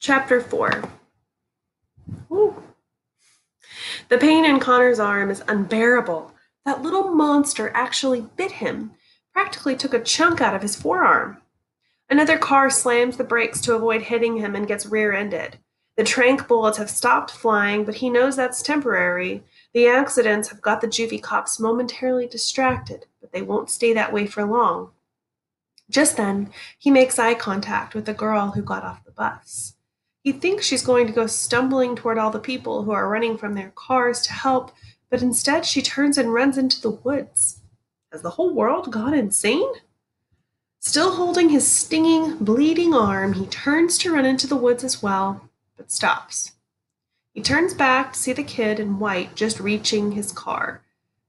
Chapter 4. Ooh. The pain in Connor's arm is unbearable. That little monster actually bit him, practically took a chunk out of his forearm. Another car slams the brakes to avoid hitting him and gets rear-ended. The tranq bullets have stopped flying, but he knows that's temporary. The accidents have got the juvie cops momentarily distracted, but they won't stay that way for long. Just then, he makes eye contact with the girl who got off the bus. He thinks she's going to go stumbling toward all the people who are running from their cars to help, but instead she turns and runs into the woods. Has the whole world gone insane? Still holding his stinging, bleeding arm, he turns to run into the woods as well, but stops. He turns back to see the kid in white just reaching his car.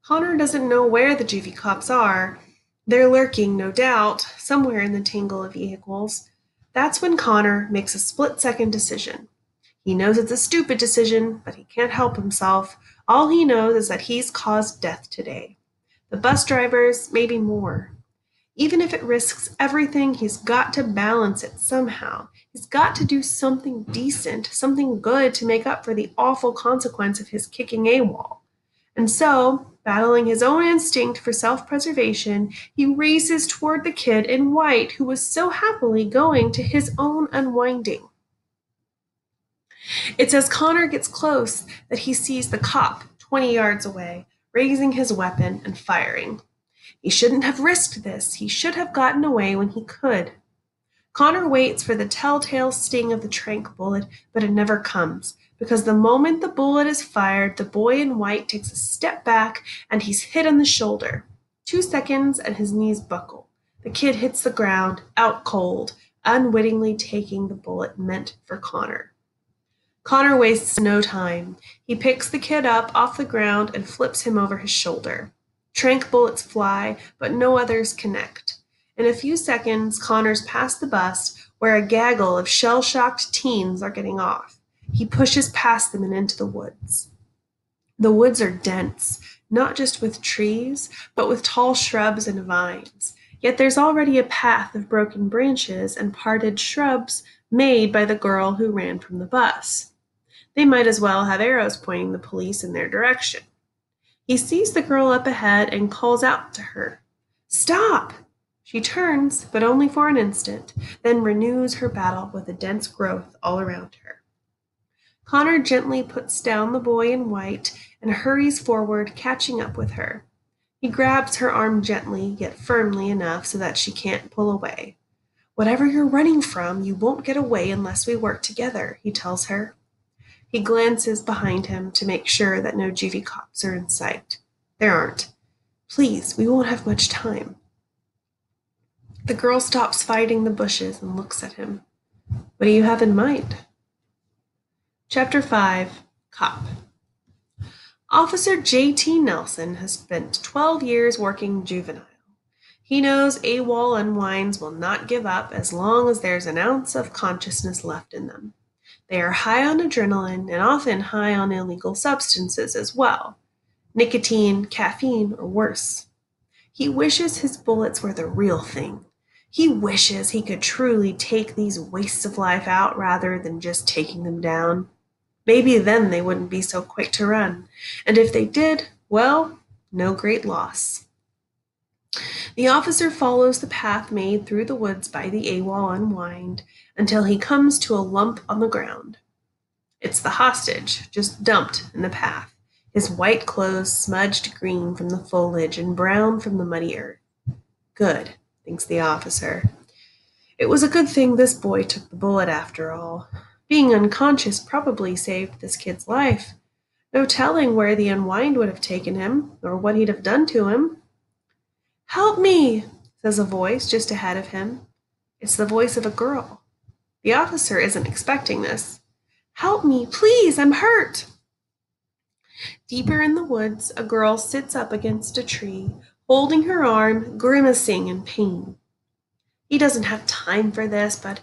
Connor doesn't know where the juvie cops are. They're lurking, no doubt, somewhere in the tangle of vehicles. That's when Connor makes a split-second decision. He knows it's a stupid decision, but he can't help himself. All he knows is that he's caused death today. The bus drivers, maybe more. Even if it risks everything, he's got to balance it somehow. He's got to do something decent, something good to make up for the awful consequence of his kicking AWOL. And so, battling his own instinct for self-preservation, he races toward the kid in white who was so happily going to his own unwinding. It's as Connor gets close that he sees the cop 20 yards away, raising his weapon and firing. He shouldn't have risked this. He should have gotten away when he could. Connor waits for the telltale sting of the tranq bullet, but it never comes, because the moment the bullet is fired, the boy in white takes a step back and he's hit on the shoulder. 2 seconds and his knees buckle. The kid hits the ground, out cold, unwittingly taking the bullet meant for Connor. Connor wastes no time. He picks the kid up off the ground and flips him over his shoulder. Tranq bullets fly, but no others connect. In a few seconds, Connor's past the bus, where a gaggle of shell-shocked teens are getting off. He pushes past them and into the woods. The woods are dense, not just with trees, but with tall shrubs and vines. Yet there's already a path of broken branches and parted shrubs made by the girl who ran from the bus. They might as well have arrows pointing the police in their direction. He sees the girl up ahead and calls out to her. "Stop!" She turns, but only for an instant, then renews her battle with the dense growth all around her. Connor gently puts down the boy in white and hurries forward, catching up with her. He grabs her arm gently, yet firmly enough so that she can't pull away. "Whatever you're running from, you won't get away unless we work together," he tells her. He glances behind him to make sure that no juvie cops are in sight. There aren't. "Please, we won't have much time." The girl stops fighting the bushes and looks at him. "What do you have in mind?" Chapter 5. Cop. Officer J.T. Nelson has spent 12 years working juvenile. He knows AWOL unwinds will not give up as long as there's an ounce of consciousness left in them. They are high on adrenaline and often high on illegal substances as well. Nicotine, caffeine, or worse. He wishes his bullets were the real thing. He wishes he could truly take these wastes of life out rather than just taking them down. Maybe then they wouldn't be so quick to run. And if they did, well, no great loss. The officer follows the path made through the woods by the AWOL unwind until he comes to a lump on the ground. It's the hostage, just dumped in the path, his white clothes smudged green from the foliage and brown from the muddy earth. Good, thinks the officer. It was a good thing this boy took the bullet after all. Being unconscious probably saved this kid's life. No telling where the unwind would have taken him, or what he'd have done to him. "Help me," says a voice just ahead of him. It's the voice of a girl. The officer isn't expecting this. "Help me, please, I'm hurt." Deeper in the woods, a girl sits up against a tree, holding her arm, grimacing in pain. He doesn't have time for this, but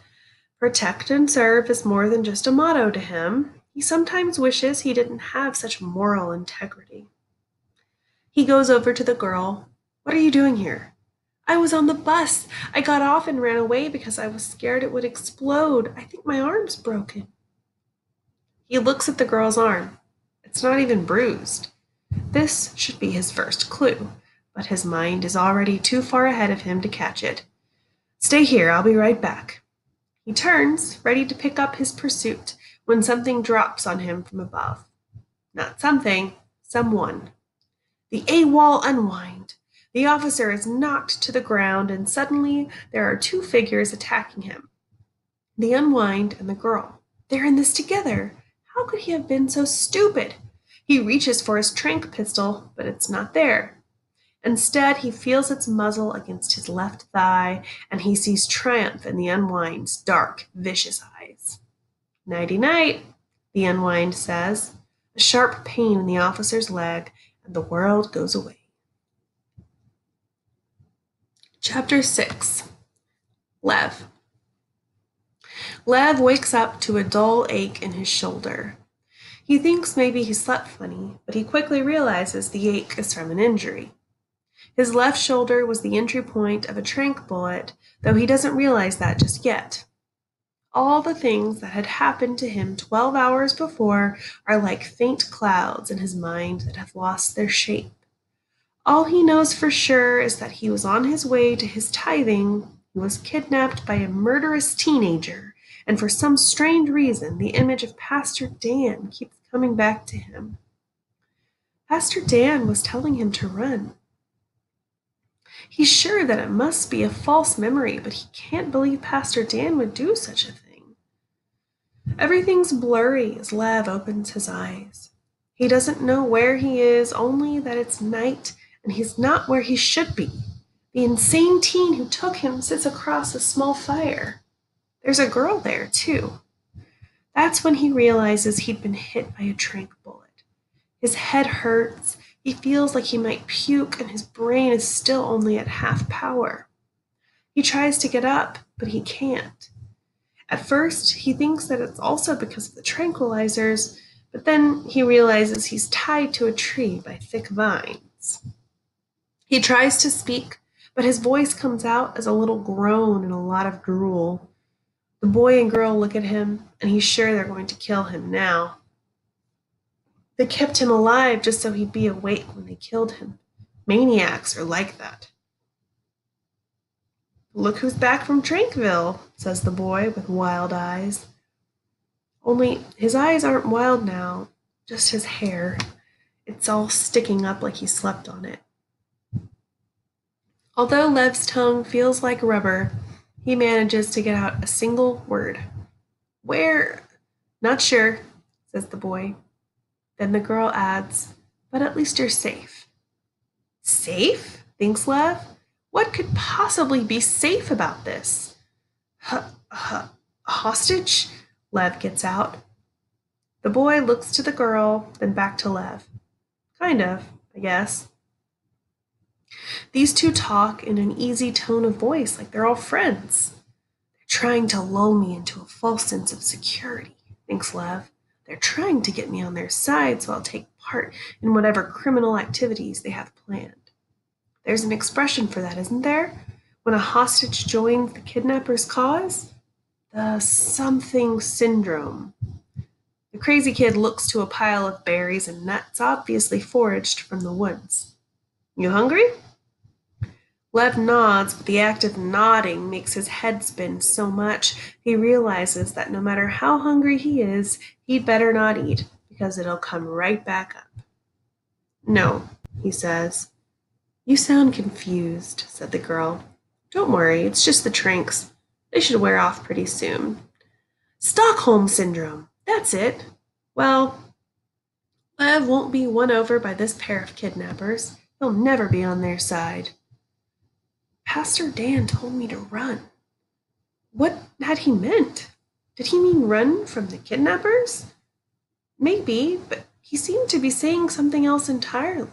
protect and serve is more than just a motto to him. He sometimes wishes he didn't have such moral integrity. He goes over to the girl. "What are you doing here?" I was on the bus. I got off and ran away because I was scared it would explode. I think my arm's broken. He looks at the girl's arm. It's not even bruised. This should be his first clue, but his mind is already too far ahead of him to catch it. Stay here, I'll be right back. He turns, ready to pick up his pursuit, when something drops on him from above. Not something, someone. The AWOL unwind. The officer is knocked to the ground, and suddenly there are two figures attacking him. The unwind and the girl. They're in this together. How could he have been so stupid? He reaches for his tranq pistol, but it's not there. Instead, he feels its muzzle against his left thigh, and he sees triumph in the unwind's dark, vicious eyes. Nighty-night, the unwind says. A sharp pain in the officer's leg, and the world goes away. Chapter 6. Lev. Lev wakes up to a dull ache in his shoulder. He thinks maybe he slept funny, but he quickly realizes the ache is from an injury. His left shoulder was the entry point of a tranq bullet, though he doesn't realize that just yet. All the things that had happened to him 12 hours before are like faint clouds in his mind that have lost their shape. All he knows for sure is that he was on his way to his tithing, he was kidnapped by a murderous teenager, and for some strange reason the image of Pastor Dan keeps coming back to him. Pastor Dan was telling him to run. He's sure that it must be a false memory, but he can't believe Pastor Dan would do such a thing. Everything's blurry as Lev opens his eyes. He doesn't know where he is, only that it's night and he's not where he should be. The insane teen who took him sits across a small fire. There's a girl there, too. That's when he realizes he'd been hit by a tranq bullet. His head hurts, he feels like he might puke, and his brain is still only at half power. He tries to get up, but he can't. At first, he thinks that it's also because of the tranquilizers, but then he realizes he's tied to a tree by thick vines. He tries to speak, but his voice comes out as a little groan and a lot of drool. The boy and girl look at him, and he's sure they're going to kill him now. They kept him alive just so he'd be awake when they killed him. Maniacs are like that. Look who's back from Trankville, says the boy with wild eyes. Only his eyes aren't wild now, just his hair. It's all sticking up like he slept on it. Although Lev's tongue feels like rubber, he manages to get out a single word. Where? Not sure, says the boy. Then the girl adds, but at least you're safe. Safe? Thinks Lev. What could possibly be safe about this? Hostage? Lev gets out. The boy looks to the girl, then back to Lev. Kind of, I guess. These two talk in an easy tone of voice, like they're all friends. They're trying to lull me into a false sense of security, thinks Lev. They're trying to get me on their side so I'll take part in whatever criminal activities they have planned. There's an expression for that, isn't there? When a hostage joins the kidnapper's cause? The something syndrome. The crazy kid looks to a pile of berries and nuts obviously foraged from the woods. You hungry? Lev nods, but the act of nodding makes his head spin so much he realizes that no matter how hungry he is, he'd better not eat, because it'll come right back up. No, he says. You sound confused, said the girl. Don't worry, it's just the tranks. They should wear off pretty soon. Stockholm Syndrome, that's it. Well, Lev won't be won over by this pair of kidnappers. He'll never be on their side. Pastor Dan told me to run. What had he meant? Did he mean run from the kidnappers? Maybe, but he seemed to be saying something else entirely.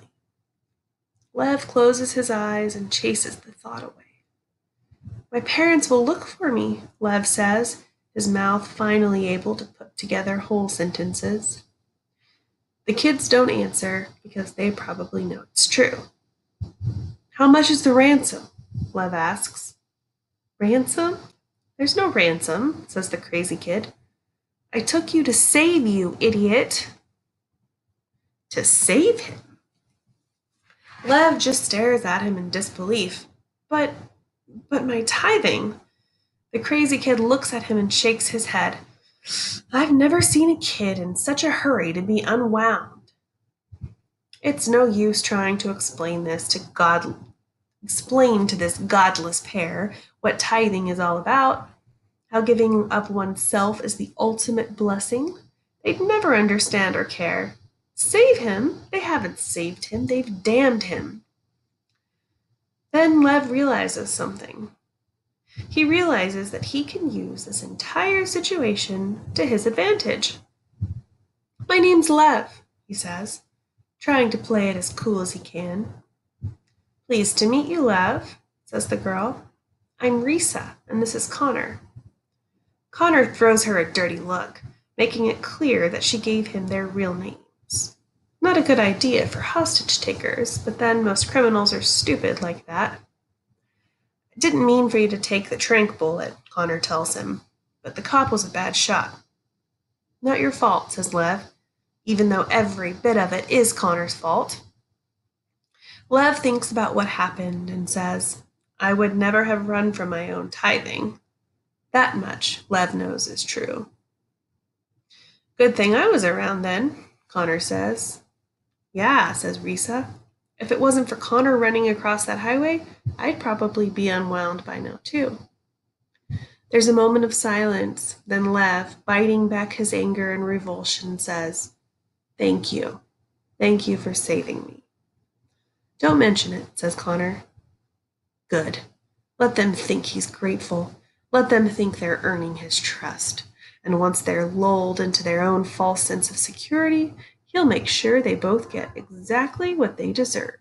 Lev closes his eyes and chases the thought away. My parents will look for me, Lev says, his mouth finally able to put together whole sentences. The kids don't answer because they probably know it's true. How much is the ransom? Lev asks. Ransom? There's no ransom, says the crazy kid. I took you to save you, idiot. To save him? Lev just stares at him in disbelief. But, but my tithing. The crazy kid looks at him and shakes his head. I've never seen a kid in such a hurry to be unwound. It's no use trying to explain to this godless pair what tithing is all about, how giving up oneself is the ultimate blessing. They'd never understand or care. Save him? They haven't saved him, they've damned him. Then Lev realizes something. He realizes that he can use this entire situation to his advantage. My name's Lev, he says, trying to play it as cool as he can. Pleased to meet you, Lev, says the girl. I'm Risa, and this is Connor. Connor throws her a dirty look, making it clear that she gave him their real names. Not a good idea for hostage takers, but then most criminals are stupid like that. I didn't mean for you to take the tranq bullet, Connor tells him, but the cop was a bad shot. Not your fault, says Lev, even though every bit of it is Connor's fault. Lev thinks about what happened and says, I would never have run from my own tithing. That much Lev knows is true. Good thing I was around then, Connor says. Yeah, says Risa. If it wasn't for Connor running across that highway, I'd probably be unwound by now too. There's a moment of silence, then Lev, biting back his anger and revulsion, says, Thank you. Thank you for saving me. Don't mention it, says Connor. Good. Let them think he's grateful. Let them think they're earning his trust. And once they're lulled into their own false sense of security, he'll make sure they both get exactly what they deserve.